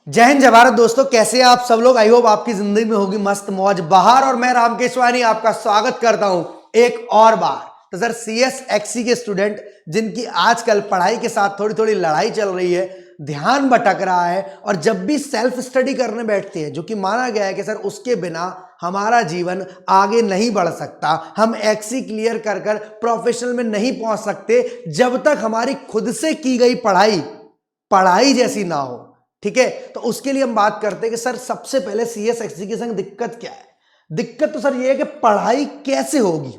जय हिंद जय भारत दोस्तों, कैसे हैं आप सब लोग। आई होप आपकी जिंदगी में होगी मस्त मौज बहार। और मैं रामकेश वानी आपका स्वागत करता हूं एक और बार। तो सर CS XC के स्टूडेंट जिनकी आजकल पढ़ाई के साथ थोड़ी थोड़ी लड़ाई चल रही है, ध्यान भटक रहा है, और जब भी सेल्फ स्टडी करने बैठते हैं, जो कि माना गया है कि सर उसके बिना हमारा जीवन आगे नहीं बढ़ सकता, हम XC क्लियर कर कर प्रोफेशनल में नहीं पहुंच सकते जब तक हमारी खुद से की गई पढ़ाई जैसी ना हो। ठीक है, तो उसके लिए हम बात करते हैं कि सर सबसे पहले CS XC के संग दिक्कत क्या है। दिक्कत तो सर ये है कि पढ़ाई कैसे होगी।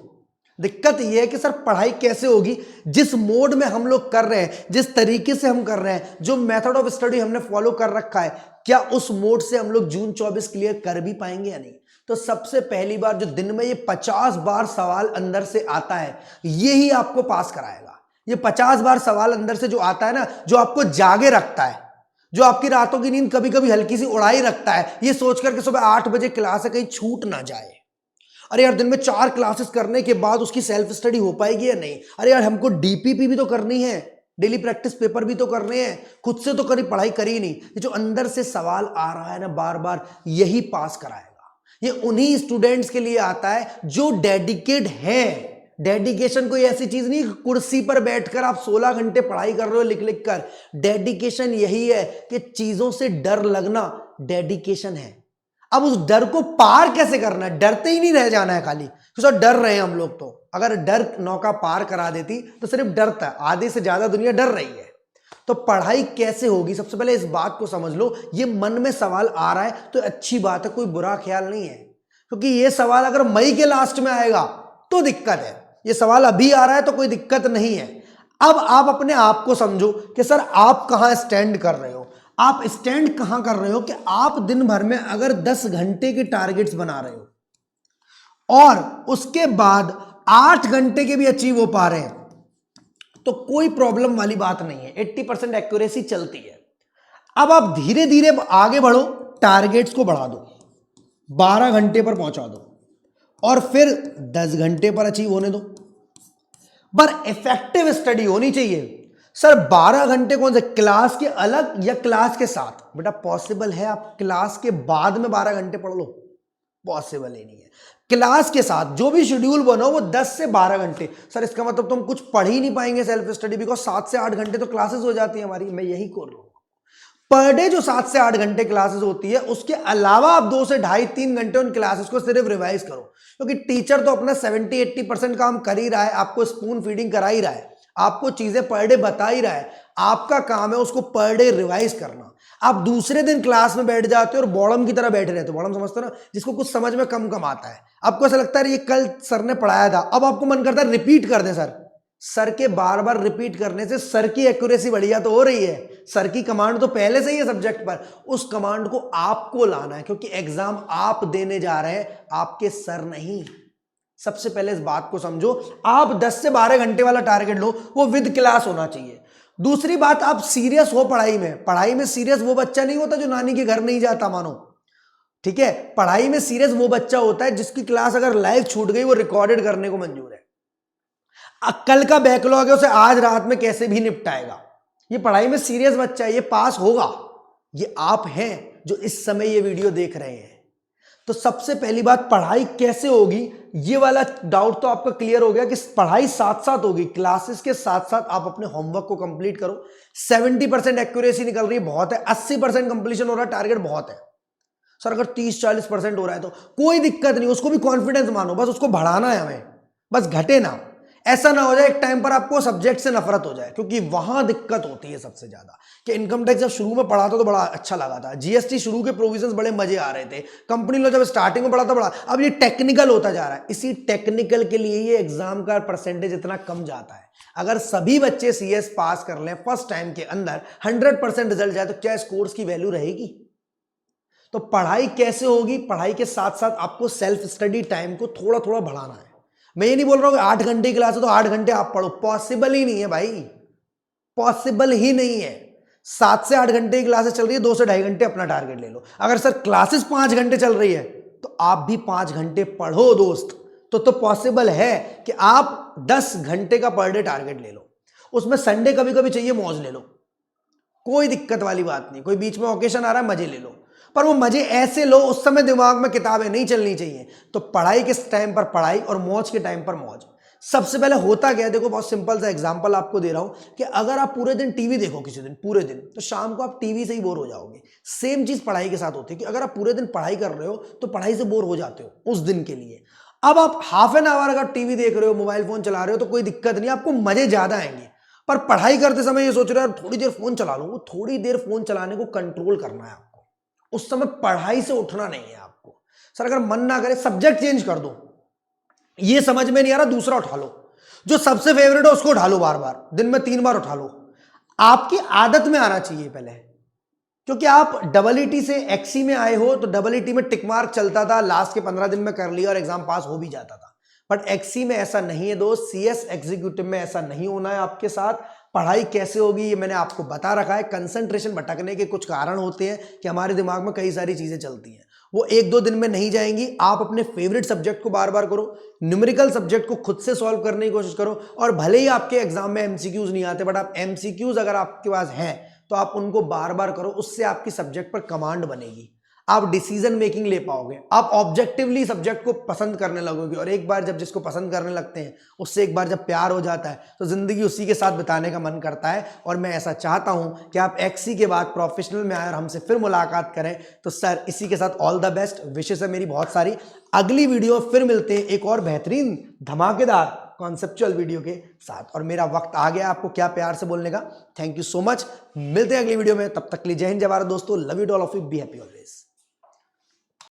दिक्कत ये है कि सर पढ़ाई कैसे होगी, जिस मोड में हम लोग कर रहे हैं, जिस तरीके से हम कर रहे हैं, जो मेथड ऑफ स्टडी हमने फॉलो कर रखा है, क्या उस मोड से हम लोग जून 24 क्लियर कर भी पाएंगे या नहीं। तो सबसे पहली बार जो दिन में ये 50 बार सवाल अंदर से आता है, यही आपको पास कराएगा। ये 50 बार सवाल अंदर से जो आता है ना, जो आपको जागे रखता है, जो आपकी रातों की नींद कभी कभी हल्की सी उड़ाई रखता है, ये सोचकर के सुबह 8 बजे क्लास है कहीं छूट ना जाए। अरे यार, दिन में 4 क्लासेस करने के बाद उसकी सेल्फ स्टडी हो पाएगी या नहीं। अरे यार, हमको DPP भी तो करनी है, डेली प्रैक्टिस पेपर भी तो करने हैं, खुद से तो करी पढ़ाई करी नहीं। ये जो अंदर से सवाल आ रहा है ना बार बार, यही पास कराएगा। ये उन्हीं स्टूडेंट्स के लिए आता है जो डेडिकेट है। डेडिकेशन कोई ऐसी चीज नहीं कुर्सी पर बैठकर आप 16 घंटे पढ़ाई कर रहे हो लिख लिख कर। डेडिकेशन यही है कि चीजों से डर लगना डेडिकेशन है। अब उस डर को पार कैसे करना है, डरते ही नहीं रह जाना है खाली। तो सर डर रहे हैं हम लोग, तो अगर डर नौका पार करा देती तो सिर्फ डरता, आधे से ज्यादा दुनिया डर रही है। तो पढ़ाई कैसे होगी, सबसे पहले इस बात को समझ लो। ये मन में सवाल आ रहा है तो अच्छी बात है, कोई बुरा ख्याल नहीं है, क्योंकि ये सवाल अगर मई के लास्ट में आएगा तो दिक्कत है। ये सवाल अभी आ रहा है तो कोई दिक्कत नहीं है। अब आप अपने आप को समझो कि सर आप कहां स्टैंड कर रहे हो। आप स्टैंड कहां कर रहे हो कि आप दिन भर में अगर 10 घंटे के टारगेट्स बना रहे हो और उसके बाद 8 घंटे के भी अचीव हो पा रहे हैं, तो कोई प्रॉब्लम वाली बात नहीं है। 80% एक्यूरेसी चलती है। अब आप धीरे धीरे आगे बढ़ो, टारगेट्स को बढ़ा दो, 12 घंटे पर पहुंचा दो, और फिर 10 घंटे पर अचीव होने दो। पर इफेक्टिव स्टडी होनी चाहिए। सर 12 घंटे कौन से, क्लास के अलग या क्लास के साथ? बेटा पॉसिबल है आप क्लास के बाद में 12 घंटे पढ़ लो, पॉसिबल ही नहीं है। क्लास के साथ जो भी शेड्यूल बनो वो 10 से 12 घंटे। सर इसका मतलब तुम कुछ पढ़ ही नहीं पाएंगे सेल्फ स्टडी, बिकॉज 7 से 8 घंटे तो क्लासेस हो जाती है हमारी। मैं यही कर रहा हूं, पर डे जो 7 से 8 घंटे क्लासेस होती है, उसके अलावा आप 2 से ढाई 3 घंटे उन क्लासेस को सिर्फ रिवाइज करो, क्योंकि टीचर तो अपना 70-80% काम कर ही रहा है, आपको स्पून फीडिंग करा ही रहा है, आपको चीजें पर डे बता ही रहा है। आपका काम है उसको पर डे रिवाइज करना। आप दूसरे दिन क्लास में बैठ जाते हो और बॉडम की तरह बैठे रहते हो। बॉडम समझते हो ना, जिसको कुछ समझ में कम आता है। आपको ऐसा लगता है ये कल सर ने पढ़ाया था, अब आपको मन करता है रिपीट कर दें। सर के बार बार रिपीट करने से सर की एक्यूरेसी बढ़िया तो हो रही है, सर की कमांड तो पहले से ही है सब्जेक्ट पर, उस कमांड को आपको लाना है, क्योंकि एग्जाम आप देने जा रहे हैं, आपके सर नहीं। सबसे पहले इस बात को समझो। आप 10 से 12 घंटे वाला टारगेट लो, वो विद क्लास होना चाहिए। दूसरी बात, आप सीरियस हो पढ़ाई में। पढ़ाई में सीरियस वो बच्चा नहीं होता जो नानी के घर नहीं जाता, मानो। ठीक है, पढ़ाई में सीरियस वो बच्चा होता है जिसकी क्लास अगर लाइव छूट गई वो रिकॉर्डेड करने को मंजूर है। कल का बैकलॉग है उसे आज रात में कैसे भी निपटाएगा। ये पढ़ाई में सीरियस बच्चा है, ये पास होगा। ये आप हैं जो इस समय ये वीडियो देख रहे हैं। तो सबसे पहली बात, पढ़ाई कैसे होगी, ये वाला डाउट तो आपका क्लियर हो गया कि पढ़ाई साथ साथ होगी। क्लासेस के साथ साथ आप अपने होमवर्क को कंप्लीट करो। 70% एक्यूरेसी निकल रही है, बहुत है। 80% कंप्लीशन हो रहा है, टारगेट बहुत है। सर अगर 30-40% हो रहा है तो कोई दिक्कत नहीं, उसको भी कॉन्फिडेंस मानो, बस उसको बढ़ाना है हमें, बस घटे ना। ऐसा ना हो जाए एक टाइम पर आपको सब्जेक्ट से नफरत हो जाए, क्योंकि वहां दिक्कत होती है सबसे ज्यादा। कि इनकम टैक्स जब शुरू में पढ़ा था तो बड़ा अच्छा लगा था, GST शुरू के प्रोविजंस बड़े मजे आ रहे थे, कंपनी लॉ जब स्टार्टिंग में पढ़ा था बड़ा, अब ये टेक्निकल होता जा रहा है। इसी टेक्निकल के लिए ये एग्जाम का परसेंटेज इतना कम जाता है। अगर सभी बच्चे CS पास कर लें फर्स्ट टाइम के अंदर, 100% रिजल्ट जाए, तो क्या इस कोर्स की वैल्यू रहेगी। तो पढ़ाई कैसे होगी, पढ़ाई के साथ साथ आपको सेल्फ स्टडी टाइम को थोड़ा थोड़ा बढ़ाना है। मैं ये नहीं बोल रहा हूं कि 8 घंटे की क्लास है तो 8 घंटे आप पढ़ो, पॉसिबल ही नहीं है भाई, पॉसिबल ही नहीं है। 7 से 8 घंटे की क्लासेस चल रही है, 2 से ढाई घंटे अपना टारगेट ले लो। अगर सर क्लासेस 5 घंटे चल रही है तो आप भी 5 घंटे पढ़ो दोस्त। तो पॉसिबल है कि आप 10 घंटे का पर डे टारगेट ले लो, उसमें संडे कभी कभी चाहिए मौज ले लो, कोई दिक्कत वाली बात नहीं। कोई बीच में ओकेशन आ रहा है, मजे ले लो, पर वो मजे ऐसे लो उस समय दिमाग में किताबें नहीं चलनी चाहिए। तो पढ़ाई के टाइम पर पढ़ाई और मौज के टाइम पर मौज। सबसे पहले होता क्या है, देखो बहुत सिंपल सा एग्जांपल आपको दे रहा हूं कि अगर आप पूरे दिन टीवी देखो किसी दिन पूरे दिन, तो शाम को आप टीवी से ही बोर हो जाओगे। सेम चीज पढ़ाई के साथ होती है कि अगर आप पूरे दिन पढ़ाई कर रहे हो तो पढ़ाई से बोर हो जाते हो उस दिन के लिए। अब आप हाफ एन आवर अगर टीवी देख रहे हो, मोबाइल फोन चला रहे हो, तो कोई दिक्कत नहीं, आपको मजे ज्यादा आएंगे। पर पढ़ाई करते समय ये सोच रहे हो थोड़ी देर फोन चला लो, वो थोड़ी देर फोन चलाने को कंट्रोल करना है आपको। उस समय पढ़ाई से उठना नहीं है आपको। सर अगर मन ना करे सब्जेक्ट चेंज कर दो, ये समझ में नहीं आ रहा दूसरा उठा लो, जो सबसे फेवरेट है उसको उठा लो, बार बार दिन में 3 बार उठा लो। आपकी आदत में आना चाहिए पहले, क्योंकि आप डबल ईटी से एक्सी में आए हो, तो डबल ईटी में टिक मार्क चलता था, लास्ट के 15 दिन में कर लिया और एग्जाम पास हो भी जाता था। बट एक्सी में ऐसा नहीं है दोस्त, सीएस एग्जीक्यूटिव में ऐसा नहीं होना है आपके साथ। पढ़ाई कैसे होगी ये मैंने आपको बता रखा है। कंसंट्रेशन भटकने के कुछ कारण होते हैं कि हमारे दिमाग में कई सारी चीजें चलती हैं, वो 1-2 दिन में नहीं जाएंगी। आप अपने फेवरेट सब्जेक्ट को बार बार करो, न्यूमेरिकल सब्जेक्ट को खुद से सॉल्व करने की कोशिश करो। और भले ही आपके एग्जाम में एमसीक्यूज नहीं आते, बट आप एमसीक्यूज अगर आपके पास हैं तो आप उनको बार बार करो, उससे आपकी सब्जेक्ट पर कमांड बनेगी, आप डिसीजन मेकिंग ले पाओगे, आप ऑब्जेक्टिवली सब्जेक्ट को पसंद करने लगोगे। और एक बार जब जिसको पसंद करने लगते हैं उससे एक बार जब प्यार हो जाता है तो जिंदगी उसी के साथ बिताने का मन करता है। और मैं ऐसा चाहता हूं कि आप एक्सी के बाद प्रोफेशनल में आए और हमसे फिर मुलाकात करें। तो सर इसी के साथ ऑल द बेस्ट विशेष है मेरी बहुत सारी। अगली वीडियो फिर मिलते हैं एक और बेहतरीन धमाकेदार कॉन्सेप्चुअल वीडियो के साथ। और मेरा वक्त आ गया आपको क्या प्यार से बोलने का। थैंक यू सो मच, मिलते हैं अगली वीडियो में, तब तक के लिए जय हिंद जय भारत दोस्तों, love you all of you, be happy always.